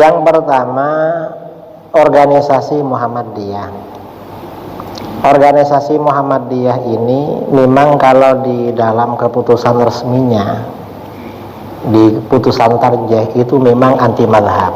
Yang pertama, organisasi Muhammadiyah. Organisasi Muhammadiyah ini memang kalau di dalam keputusan resminya, di putusan tarjih itu memang anti mazhab.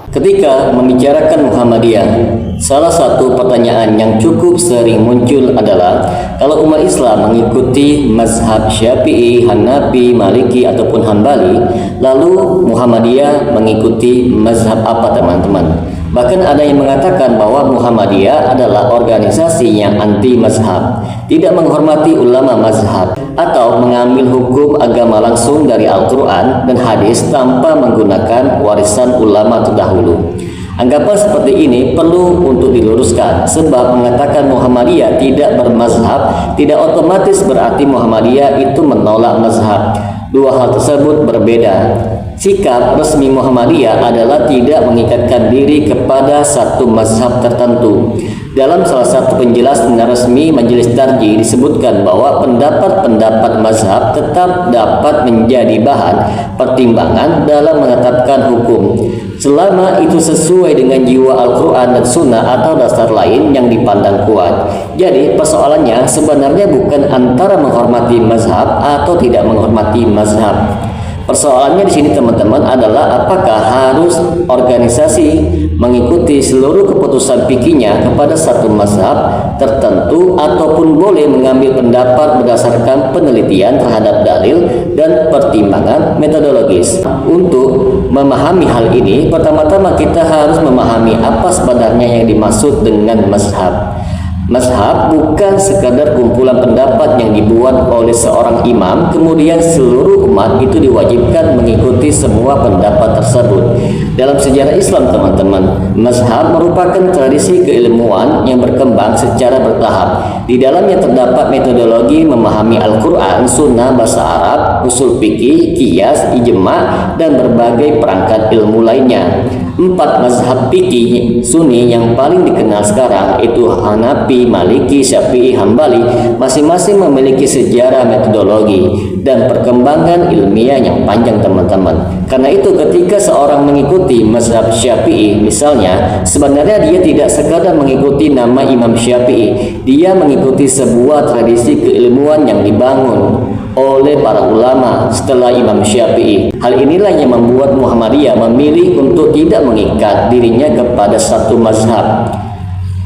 Ketika membicarakan Muhammadiyah, salah satu pertanyaan yang cukup sering muncul adalah kalau umat Islam mengikuti mazhab Syafi'i, Hanafi, Maliki ataupun Hanbali, lalu Muhammadiyah mengikuti mazhab apa teman-teman? Bahkan ada yang mengatakan bahwa Muhammadiyah adalah organisasi yang anti mazhab, tidak menghormati ulama mazhab, atau mengambil hukum agama langsung dari Al-Quran dan hadis tanpa menggunakan warisan ulama terdahulu. Anggapan seperti ini perlu untuk diluruskan, sebab mengatakan Muhammadiyah tidak bermazhab tidak otomatis berarti Muhammadiyah itu menolak mazhab. Dua hal tersebut berbeda. Sikap resmi Muhammadiyah adalah tidak mengikatkan diri kepada satu mazhab tertentu. Dalam salah satu penjelasan resmi Majelis Tarjih disebutkan bahwa pendapat-pendapat mazhab tetap dapat menjadi bahan pertimbangan dalam menetapkan hukum, selama itu sesuai dengan jiwa Al-Quran dan Sunnah atau dasar lain yang dipandang kuat. Jadi persoalannya sebenarnya bukan antara menghormati mazhab atau tidak menghormati mazhab. Persoalannya di sini teman-teman adalah apakah harus organisasi mengikuti seluruh keputusan fikihnya kepada satu mazhab tertentu ataupun boleh mengambil pendapat berdasarkan penelitian terhadap dalil dan pertimbangan metodologis. Untuk memahami hal ini, pertama-tama kita harus memahami apa sebenarnya yang dimaksud dengan mazhab. Mazhab bukan sekadar kumpulan pendapat yang dibuat oleh seorang imam, kemudian seluruh umat itu diwajibkan mengikuti semua pendapat tersebut. Dalam sejarah Islam teman-teman, mazhab merupakan tradisi keilmuan yang berkembang secara bertahap. Di dalamnya terdapat metodologi memahami Al-Quran, Sunnah, bahasa Arab, usul fikih, qiyas, ijma, dan berbagai perangkat ilmu lainnya. 4 mazhab fikih Sunni yang paling dikenal sekarang itu Hanafi, Maliki, Syafi'i, Hanbali, masing-masing memiliki sejarah, metodologi, dan perkembangan ilmiah yang panjang teman-teman. Karena itu ketika seorang mengikuti mazhab Syafi'i misalnya, sebenarnya dia tidak sekadar mengikuti nama Imam Syafi'i, dia mengikuti sebuah tradisi keilmuan yang dibangun oleh para ulama setelah Imam Syafi'i. Hal inilah yang membuat Muhammadiyah memilih untuk tidak mengikat dirinya kepada satu mazhab.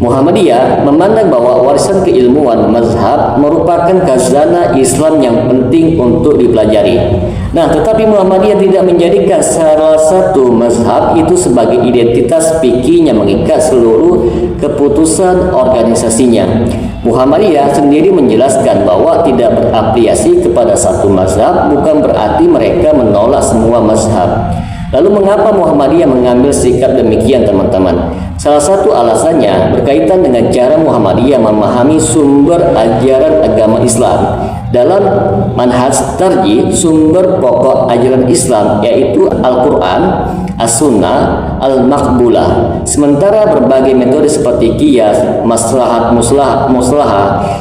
Muhammadiyah memandang bahwa warisan keilmuan mazhab merupakan khazanah Islam yang penting untuk dipelajari. Nah, tetapi Muhammadiyah tidak menjadikan salah satu mazhab itu sebagai identitas fikih yang mengikat seluruh keputusan organisasinya. Muhammadiyah sendiri menjelaskan bahwa tidak berafiliasi kepada satu mazhab bukan berarti mereka menolak semua mazhab. Lalu mengapa Muhammadiyah mengambil sikap demikian teman-teman? Salah satu alasannya berkaitan dengan cara Muhammadiyah memahami sumber ajaran agama Islam. Dalam manhaj tarjih, sumber pokok ajaran Islam yaitu Al-Quran, As-Sunnah, Al-Maqbulah. Sementara berbagai metode seperti qiyas, maslahat, muslah,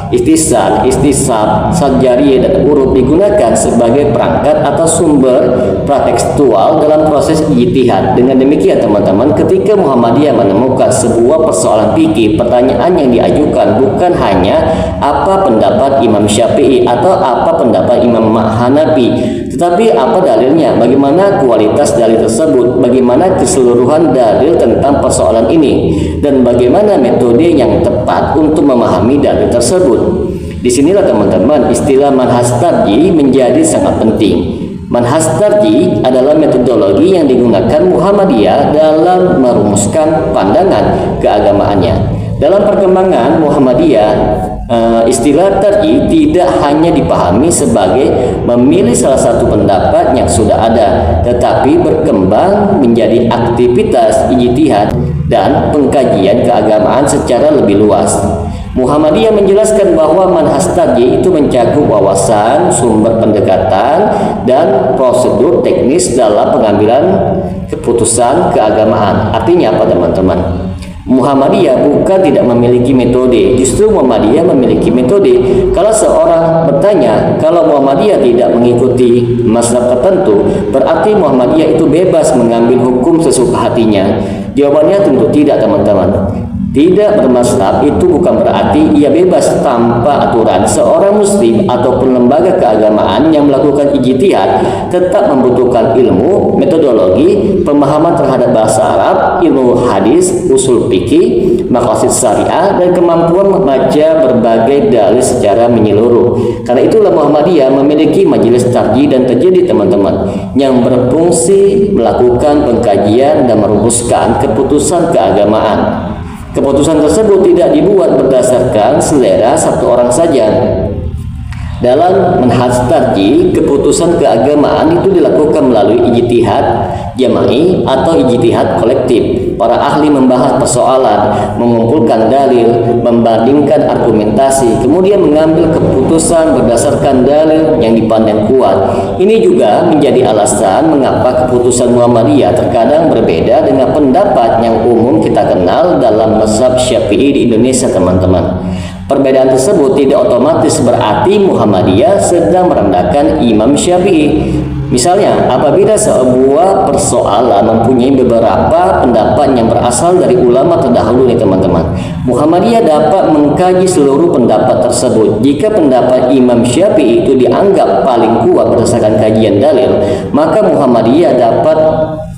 istisal, istisab, sajariyah, dan uruf digunakan sebagai perangkat atau sumber pratekstual dalam proses ijtihad. Dengan demikian teman-teman, ketika Muhammadiyah menemukan sebuah persoalan fikih, pertanyaan yang diajukan bukan hanya apa pendapat Imam Syafi'i atau apa pendapat Imam Hanafi, tetapi apa dalilnya, bagaimana kualitas dalil tersebut, bagaimana keseluruhan dalil tentang persoalan ini, dan bagaimana metode yang tepat untuk memahami dalil tersebut. Disinilah teman-teman istilah manhaj tarjih menjadi sangat penting. Manhaj tarjih adalah metodologi yang digunakan Muhammadiyah dalam merumuskan pandangan keagamaannya. Dalam perkembangan Muhammadiyah, istilah tarjih tidak hanya dipahami sebagai memilih salah satu pendapat yang sudah ada, tetapi berkembang menjadi aktivitas ijtihad dan pengkajian keagamaan secara lebih luas. Muhammadiyah menjelaskan bahwa manhaj tarjih itu mencakup wawasan, sumber pendekatan, dan prosedur teknis dalam pengambilan keputusan keagamaan. Artinya apa teman-teman? Muhammadiyah bukan tidak memiliki metode, justru Muhammadiyah memiliki metode. Kalau seorang bertanya, kalau Muhammadiyah tidak mengikuti mazhab tertentu, berarti Muhammadiyah itu bebas mengambil hukum sesuka hatinya. Jawabannya tentu tidak, teman-teman. Tidak bermazhab itu bukan berarti ia bebas tanpa aturan. Seorang muslim ataupun lembaga keagamaan yang melakukan ijtihad tetap membutuhkan ilmu, metodologi, pemahaman terhadap bahasa Arab, ilmu hadis, usul fikih, maqasid syariah, dan kemampuan membaca berbagai dalil secara menyeluruh. Karena itulah Muhammadiyah memiliki majelis tarjih dan tajdid, teman-teman, yang berfungsi melakukan pengkajian dan merumuskan keputusan keagamaan. Keputusan tersebut tidak dibuat berdasarkan selera satu orang saja. Dalam manhaj tarjih, keputusan keagamaan itu dilakukan melalui ijtihad jama'i atau ijtihad kolektif. Para ahli membahas persoalan, mengumpulkan dalil, membandingkan argumentasi, kemudian mengambil keputusan berdasarkan dalil yang dipandang kuat. Ini juga menjadi alasan mengapa keputusan Muhammadiyah terkadang berbeda dengan pendapat yang umum kita kenal dalam mazhab Syafi'i di Indonesia, teman-teman. Perbedaan tersebut tidak otomatis berarti Muhammadiyah sedang merendahkan Imam Syafi'i. Misalnya, apabila sebuah persoalan mempunyai beberapa pendapat yang berasal dari ulama terdahulu nih, teman-teman, Muhammadiyah dapat mengkaji seluruh pendapat tersebut. Jika pendapat Imam Syafi'i itu dianggap paling kuat berdasarkan kajian dalil, maka Muhammadiyah dapat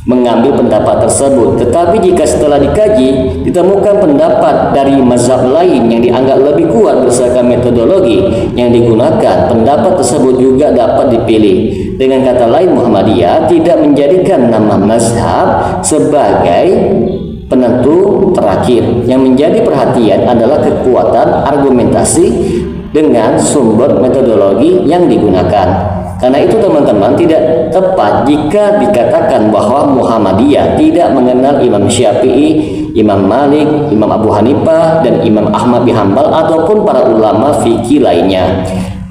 mengambil pendapat tersebut. Tetapi jika setelah dikaji ditemukan pendapat dari mazhab lain yang dianggap lebih kuat berdasarkan metodologi yang digunakan, pendapat tersebut juga dapat dipilih. Dengan kata lain, Muhammadiyah tidak menjadikan nama mazhab sebagai penentu terakhir. Yang menjadi perhatian adalah kekuatan argumentasi dengan sumber metodologi yang digunakan. Karena itu, teman-teman, tidak tepat jika dikatakan bahwa Muhammadiyah tidak mengenal Imam Syafi'i, Imam Malik, Imam Abu Hanifah, dan Imam Ahmad bin Hanbal ataupun para ulama fikih lainnya.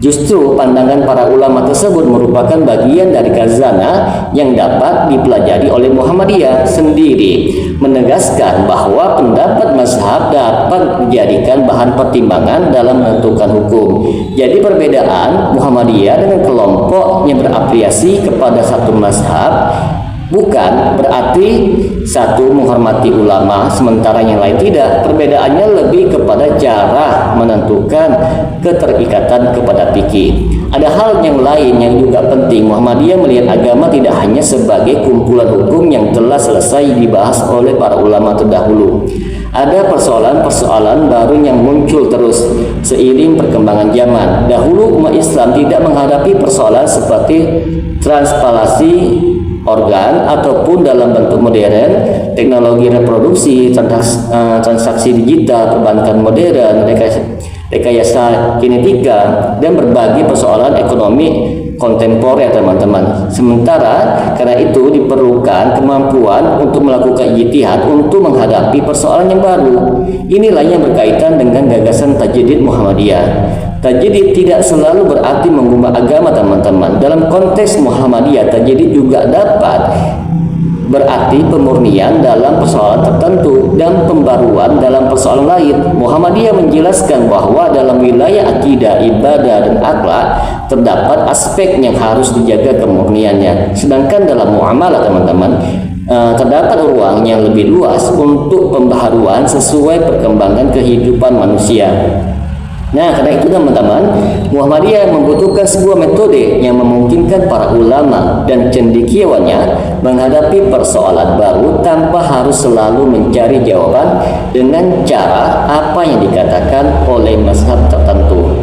Justru pandangan para ulama tersebut merupakan bagian dari khazanah yang dapat dipelajari oleh Muhammadiyah sendiri, menegaskan bahwa pendapat mazhab dapat dijadikan bahan pertimbangan dalam menentukan hukum. Jadi perbedaan Muhammadiyah dengan kelompok yang berafiliasi kepada satu mazhab bukan berarti satu menghormati ulama sementara yang lain tidak. Perbedaannya lebih kepada cara menentukan keterikatan kepada fikih. Ada hal yang lain yang juga penting. Muhammadiyah melihat agama tidak hanya sebagai kumpulan hukum yang telah selesai dibahas oleh para ulama terdahulu. Ada persoalan-persoalan baru yang muncul terus seiring perkembangan zaman. Dahulu umat Islam tidak menghadapi persoalan seperti transplantasi organ ataupun dalam bentuk modern, teknologi reproduksi, transaksi digital, perbankan modern, rekayasa kinetika, dan berbagai persoalan ekonomi kontemporer, teman-teman. Sementara karena itu diperlukan kemampuan untuk melakukan ijtihad untuk menghadapi persoalan yang baru. Inilah yang berkaitan dengan gagasan tajdid Muhammadiyah. Tajdid tidak selalu berarti mengubah agama, teman-teman. Dalam konteks Muhammadiyah, tajdid juga dapat berarti pemurnian dalam persoalan tertentu dan pembaruan dalam persoalan lain. Muhammadiyah menjelaskan bahwa dalam wilayah akidah, ibadah, dan akhlak terdapat aspek yang harus dijaga kemurniannya. Sedangkan dalam muamalah, teman-teman, terdapat ruang yang lebih luas untuk pembaharuan sesuai perkembangan kehidupan manusia. Nah, karena itu, teman-teman, Muhammadiyah membutuhkan sebuah metode yang memungkinkan para ulama dan cendekiawannya menghadapi persoalan baru tanpa harus selalu mencari jawaban dengan cara apa yang dikatakan oleh mazhab tertentu.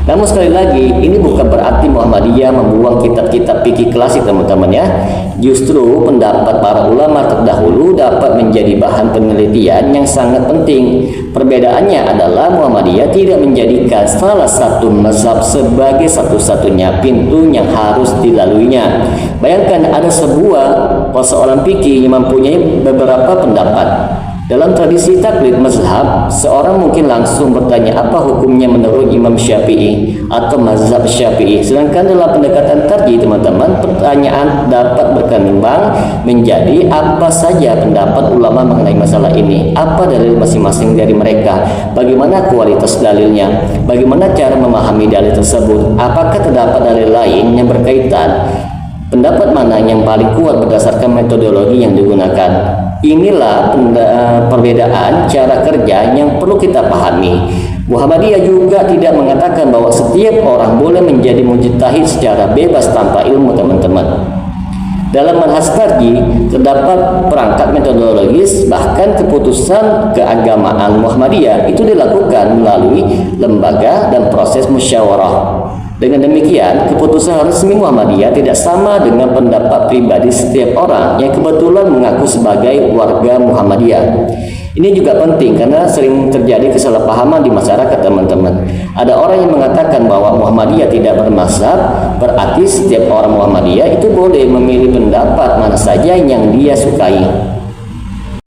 Namun sekali lagi, ini bukan berarti Muhammadiyah membuang kitab-kitab fikih klasik, teman-teman ya. Justru pendapat para ulama terdahulu dapat menjadi bahan penelitian yang sangat penting. Perbedaannya adalah Muhammadiyah tidak menjadikan salah satu mazhab sebagai satu-satunya pintu yang harus dilaluinya. Bayangkan ada sebuah persoalan fikih yang mempunyai beberapa pendapat. Dalam tradisi taklid mazhab, seorang mungkin langsung bertanya apa hukumnya menurut Imam Syafi'i atau mazhab Syafi'i. Sedangkan dalam pendekatan tarjih, teman-teman, pertanyaan dapat berkembang menjadi apa saja pendapat ulama mengenai masalah ini, apa dalil masing-masing dari mereka, bagaimana kualitas dalilnya, bagaimana cara memahami dalil tersebut, apakah terdapat dalil lain yang berkaitan, pendapat mana yang paling kuat berdasarkan metodologi yang digunakan. Inilah perbedaan cara kerja yang perlu kita pahami. Muhammadiyah juga tidak mengatakan bahwa setiap orang boleh menjadi mujtahid secara bebas tanpa ilmu, teman-teman. Dalam manhaj tarjih terdapat perangkat metodologis, bahkan keputusan keagamaan Muhammadiyah itu dilakukan melalui lembaga dan proses musyawarah. Dengan demikian, keputusan resmi Muhammadiyah tidak sama dengan pendapat pribadi setiap orang yang kebetulan mengaku sebagai warga Muhammadiyah. Ini juga penting karena sering terjadi kesalahpahaman di masyarakat, teman-teman. Ada orang yang mengatakan bahwa Muhammadiyah tidak bermazhab, berarti setiap orang Muhammadiyah itu boleh memilih pendapat mana saja yang dia sukai.